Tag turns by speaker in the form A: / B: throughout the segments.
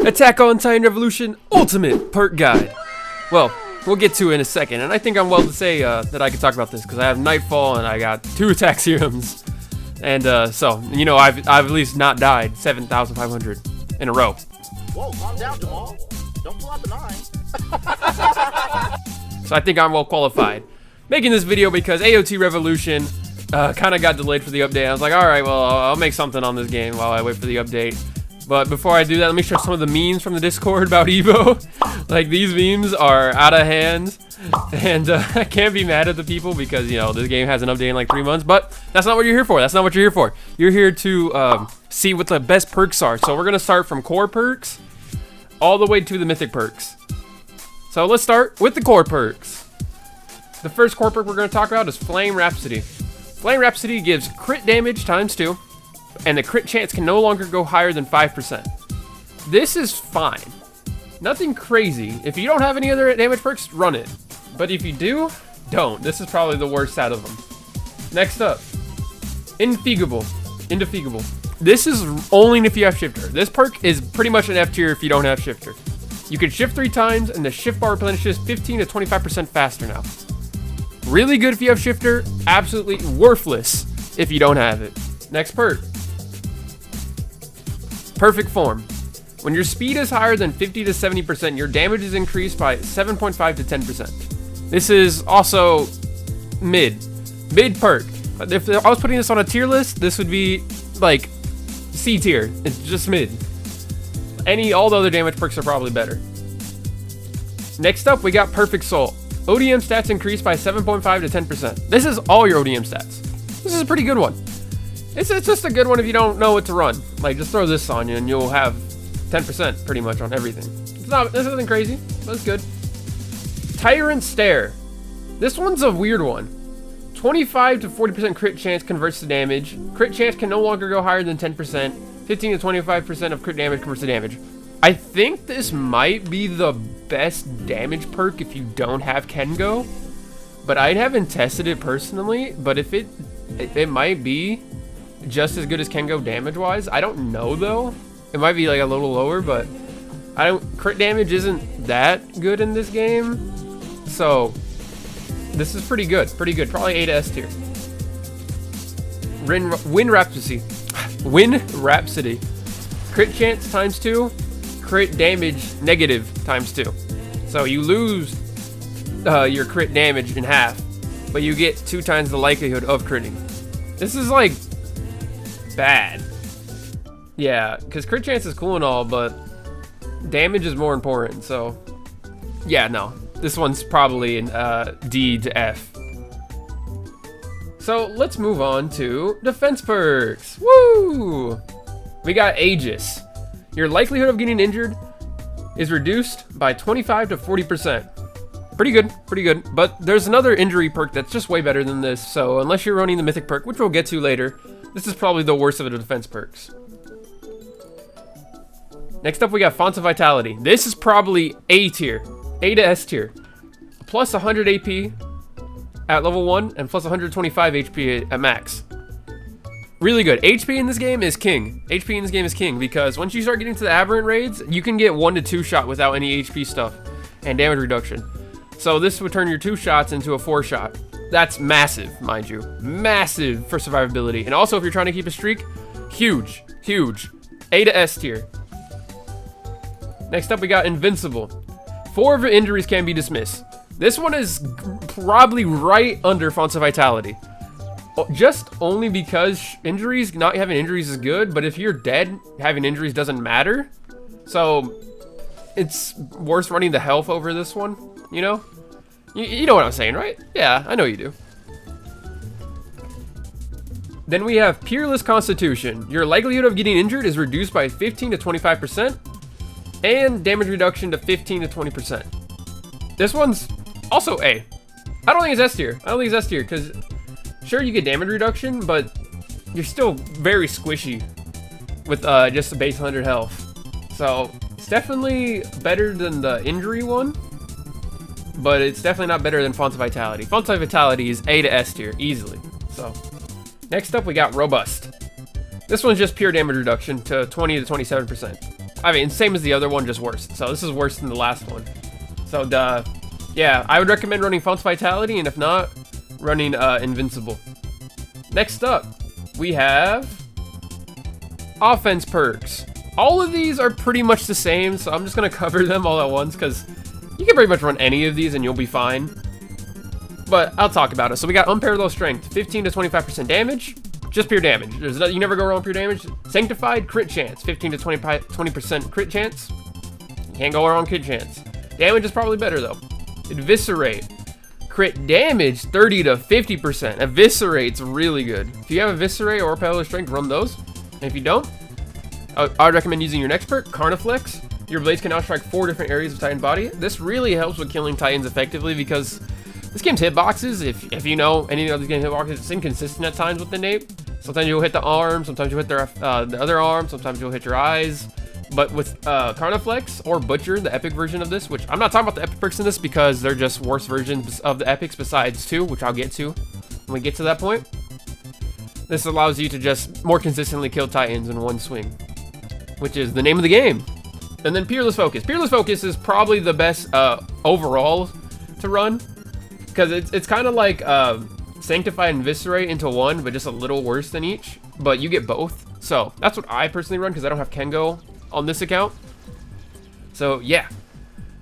A: Attack on Titan Revolution Ultimate Perk Guide. Well, we'll get to it in a second, and I think I'm well to say that I can talk about this because I have Nightfall and I got 2 attack serums, and so you know I've at least not died 7,500 in a row.
B: Whoa, calm down, Jamal. Don't pull out the 9.
A: So I think I'm well qualified. Making this video because AOT Revolution kind of got delayed for the update. I was like, all right, well I'll make something on this game while I wait for the update. But before I do that, let me show some of the memes from the Discord about Evo. Like, these memes are out of hand, and I can't be mad at the people because, you know, this game hasn't updated in like 3 months, but that's not what you're here for. That's not what you're here for. You're here to see what the best perks are. So we're going to start from core perks all the way to the mythic perks. So let's start with the core perks. The first core perk we're going to talk about is Flame Rhapsody. Flame Rhapsody gives crit damage ×2, and the crit chance can no longer go higher than 5%. This is fine. Nothing crazy. If you don't have any other damage perks, run it. But if you do, don't. This is probably the worst out of them. Next up, Indefatigable. This is only if you have Shifter. This perk is pretty much an F tier if you don't have Shifter. You can shift 3 times, and the shift bar replenishes 15 to 25% faster now. Really good if you have Shifter, absolutely worthless if you don't have it. Next perk. Perfect Form. When your speed is higher than 50 to 70%, your damage is increased by 7.5 to 10%. This is also mid perk. If I was putting this on a tier list, this would be like C tier. It's just mid. All the other damage perks are probably better. Next up, we got Perfect Soul. ODM stats increased by 7.5 to 10%. This is all your ODM stats. This is a pretty good one. It's just a good one if you don't know what to run. Like, just throw this on you and you'll have 10% pretty much on everything. This isn't crazy, but it's good. Tyrant Stare. This one's a weird one. 25 to 40% crit chance converts to damage. Crit chance can no longer go higher than 10%. 15 to 25% of crit damage converts to damage. I think this might be the best damage perk if you don't have Kengo. But I haven't tested it personally, but if it might be just as good as Kengo damage-wise. I don't know, though. It might be, like, a little lower, but crit damage isn't that good in this game. So, this is pretty good. Probably A to S tier. Wind Rhapsody. Crit chance ×2. Crit damage negative ×2. So, you lose your crit damage in half, but you get 2 times the likelihood of critting. This is, like, bad. Yeah, because crit chance is cool and all, but damage is more important. So yeah, no, this one's probably an D to F. So let's move on to defense perks. Woo! We got Aegis. Your likelihood of getting injured is reduced by 25 to 40%. Pretty good. But there's another injury perk that's just way better than this. So unless you're running the mythic perk, which we'll get to later, this is probably the worst of the defense perks. Next up, we got Fonts of Vitality. This is probably A tier. A to S tier. Plus 100 AP at level 1 and plus 125 HP at max. Really good. HP in this game is king. Because once you start getting to the aberrant raids, you can get 1 to 2 shot without any HP stuff and damage reduction. So this would turn your 2 shots into a 4 shot. That's massive, mind you. Massive for survivability. And also, if you're trying to keep a streak, huge. A to S tier. Next up, we got Invincible. 4 of your injuries can be dismissed. This one is probably right under Fonts of Vitality. Just only because not having injuries is good, but if you're dead, having injuries doesn't matter. So, it's worth running the health over this one, you know? You know what I'm saying, right? Yeah, I know you do. Then we have Peerless Constitution. Your likelihood of getting injured is reduced by 15 to 25%, and damage reduction to 15 to 20%. This one's also A. I don't think it's S tier. Because sure, you get damage reduction, but you're still very squishy with just a base 100 health. So it's definitely better than the injury one, but it's definitely not better than Fonts of Vitality. Fonts of Vitality is A to S tier, easily. So, next up we got Robust. This one's just pure damage reduction to 20 to 27%. I mean, same as the other one, just worse. So this is worse than the last one. So, yeah, I would recommend running Fountain Vitality, and if not, running Invincible. Next up, we have offense perks. All of these are pretty much the same, so I'm just going to cover them all at once, because you can pretty much run any of these and you'll be fine. But I'll talk about it. So we got Unparalleled Strength, 15 to 25% damage. Just pure damage. You never go wrong with pure damage. Sanctified Crit Chance, 15 to 20% crit chance. You can't go wrong with crit chance. Damage is probably better though. Eviscerate. Crit damage, 30 to 50%. Eviscerate's really good. If you have Eviscerate or Unparalleled Strength, run those. And if you don't, I would recommend using your next perk, Carniflex. Your blades can now strike 4 different areas of Titan body. This really helps with killing Titans effectively because this game's hitboxes, if you know any of these games hitboxes, it's inconsistent at times with the nape. Sometimes you'll hit the arm, sometimes you'll hit the other arm, sometimes you'll hit your eyes. But with Carniflex or Butcher, the epic version of this, which I'm not talking about the epic perks in this because they're just worse versions of the epics besides 2, which I'll get to when we get to that point. This allows you to just more consistently kill Titans in one swing, which is the name of the game. And then Peerless Focus. Peerless Focus is probably the best overall to run because it's kind of like Sanctify and Eviscerate into one, but just a little worse than each. But you get both. So that's what I personally run because I don't have Kengo on this account. So yeah,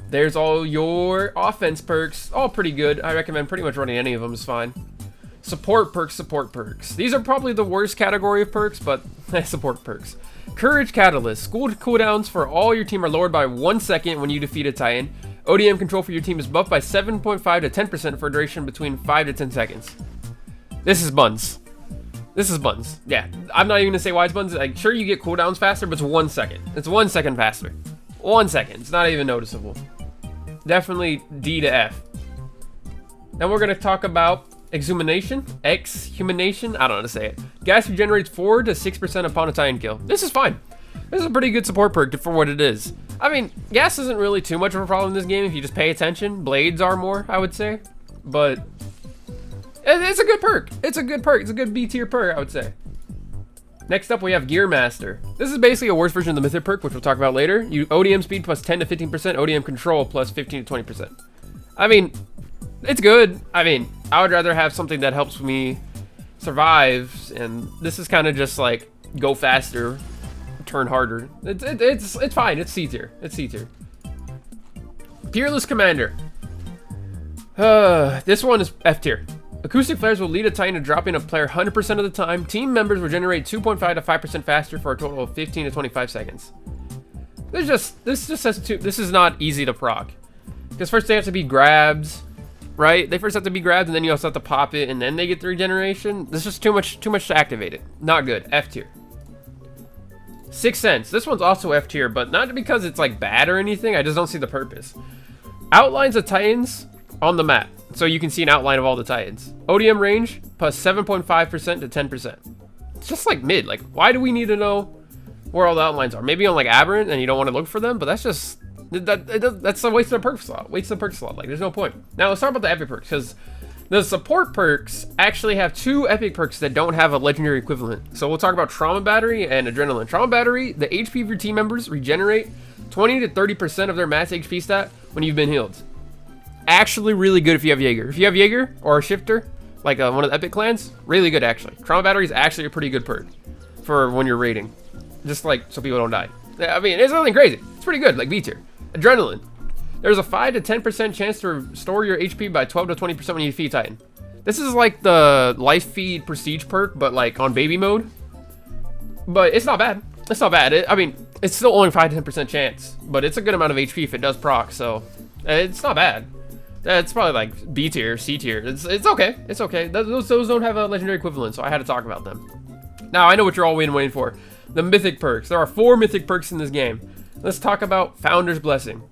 A: there's all your offense perks. All pretty good. I recommend pretty much running any of them is fine. Support perks, support perks. These are probably the worst category of perks, but support perks. Courage Catalyst. School cooldowns for all your team are lowered by 1 second when you defeat a Titan. ODM control for your team is buffed by 7.5 to 10% for a duration between 5 to 10 seconds. This is buns. This is buns. Yeah, I'm not even gonna say why it's buns. Like, sure, you get cooldowns faster, but it's 1 second. It's 1 second faster. 1 second. It's not even noticeable. Definitely D to F. Then we're gonna talk about Exhumanation. Exhumanation. I don't know how to say it. Gas regenerates 4 to 6% upon a Titan kill. This is fine. This is a pretty good support perk for what it is. I mean, gas isn't really too much of a problem in this game if you just pay attention. Blades are more, I would say. But it's a good perk. It's a good perk. It's a good B tier perk, I would say. Next up, we have Gear Master. This is basically a worse version of the Mythic perk, which we'll talk about later. You ODM speed plus 10 to 15%, ODM control plus 15 to 20%. I mean, it's good. I mean, I would rather have something that helps me survive, and this is kind of just like go faster, turn harder. It's fine. It's C tier. It's C tier. Peerless Commander. This one is F tier. Acoustic flares will lead a Titan to dropping a player 100% of the time. Team members regenerate 2.5 to 5% faster for a total of 15 to 25 seconds. This just says this is not easy to proc. Because first they have to be grabs, right? They first have to be grabbed, and then you also have to pop it, and then they get the regeneration. This is just too much to activate it. Not good. F tier. Sixth Sense. This one's also F tier, but not because it's like bad or anything. I just don't see the purpose. Outlines of Titans on the map, so you can see an outline of all the Titans. ODM range plus 7.5% to 10%. It's just like mid. Like, why do we need to know where all the outlines are? Maybe on like Aberrant and you don't want to look for them, but that's just that's a waste of a perk slot. Waste of a perk slot. Like, there's no point. Now let's talk about the epic perks, because the support perks actually have 2 epic perks that don't have a legendary equivalent. So we'll talk about Trauma Battery and Adrenaline. Trauma Battery, the HP of your team members regenerate 20 to 30% of their max HP stat when you've been healed. Actually really good if you have Jaeger. If you have Jaeger or a Shifter, like one of the epic clans, really good actually. Trauma Battery is actually a pretty good perk for when you're raiding. Just like so people don't die. I mean, it's nothing crazy. It's pretty good, like B tier. Adrenaline. There's a 5 to 10% chance to restore your HP by 12 to 20% when you defeat Titan. This is like the Life Feed Prestige perk, but like on baby mode. But it's not bad. It's not bad. I mean, it's still only 5 to 10% chance, but it's a good amount of HP if it does proc, so it's not bad. It's probably like B tier, C tier. It's okay. It's okay. Those don't have a legendary equivalent, so I had to talk about them. Now, I know what you're all waiting for. The Mythic perks. There are 4 Mythic perks in this game. Let's talk about Founder's Blessing.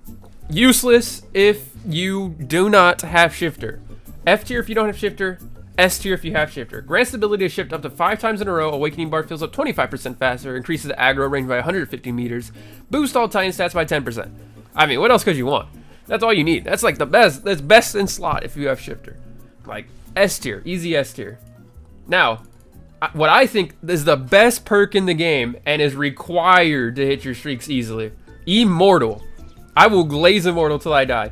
A: Useless if you do not have Shifter. F tier if you don't have Shifter. S tier if you have Shifter. Grants the ability to shift up to 5 times in a row. Awakening bar fills up 25% faster. Increases the aggro range by 150 meters. Boost all Titan stats by 10%. I mean, what else could you want? That's all you need. That's like the best. That's best in slot if you have Shifter. Like S tier. Easy S tier. Now, what I think is the best perk in the game and is required to hit your streaks easily. Immortal. I will glaze Immortal till I die.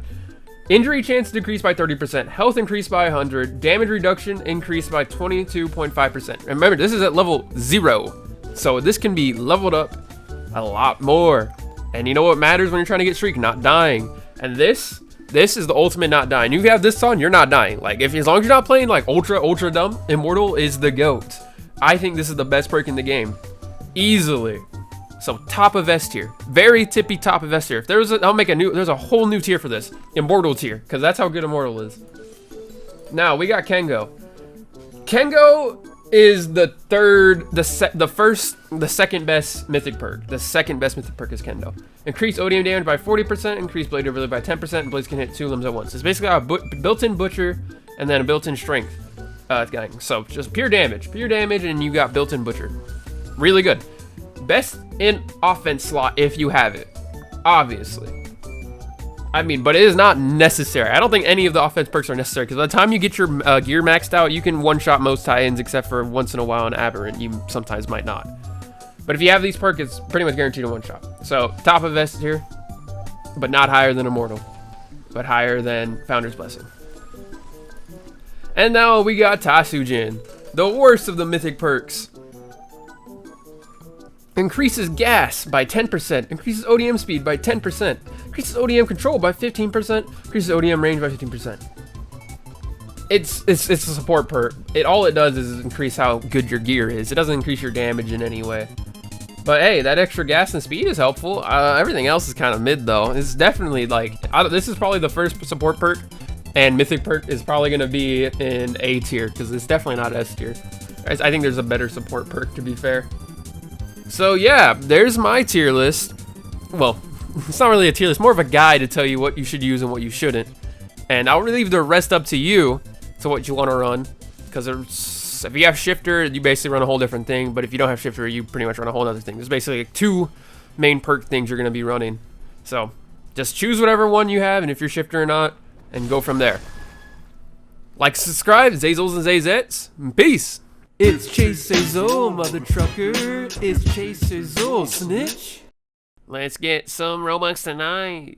A: Injury chance decreased by 30%. Health increased by 100. Damage reduction increased by 22.5%. Remember, this is at level 0. So this can be leveled up a lot more. And you know what matters when you're trying to get streak? Not dying. And this is the ultimate not dying. You have this on, you're not dying. Like, as long as you're not playing like ultra dumb, Immortal is the GOAT. I think this is the best perk in the game. Easily. So top of S tier. Very tippy top of S tier. If there's there's a whole new tier for this. Immortal tier. Because that's how good Immortal is. Now, we got Kengo. Kengo is the second best mythic perk. The second best mythic perk is Kendo. Increase ODM damage by 40%, increase blade durability by 10%, and blades can hit 2 limbs at once. It's basically a built-in butcher and then a built-in strength gang. So just pure damage, and you got built-in butcher. Really good. Best in offense slot if you have it, obviously. I mean, but it is not necessary. I don't think any of the offense perks are necessary, because by the time you get your gear maxed out, you can one-shot most tie-ins, except for once in a while on Aberrant. You sometimes might not. But if you have these perks, it's pretty much guaranteed a one-shot. So, top of S tier, but not higher than Immortal, but higher than Founder's Blessing. And now we got Tasujin, the worst of the mythic perks. Increases gas by 10%, increases ODM speed by 10%, increases ODM control by 15%, increases ODM range by 15%. It's a support perk. All it does is increase how good your gear is. It doesn't increase your damage in any way. But hey, that extra gas and speed is helpful. Everything else is kind of mid though. It's definitely like, this is probably the first support perk, and mythic perk is probably going to be in A tier, because it's definitely not S tier. I think there's a better support perk, to be fair. So yeah, there's my tier list. Well, it's not really a tier list, more of a guide to tell you what you should use and what you shouldn't. And I'll leave the rest up to you to what you want to run, because if you have shifter, you basically run a whole different thing, but if you don't have shifter, you pretty much run a whole other thing. There's basically like 2 main perk things you're going to be running. So just choose whatever one you have, and if you're shifter or not, and go from there. Like, subscribe, Zazels and Zazettes. Peace. It's Chase Zazel, mother trucker. It's Chase Zazel, snitch. Let's get some Robux tonight.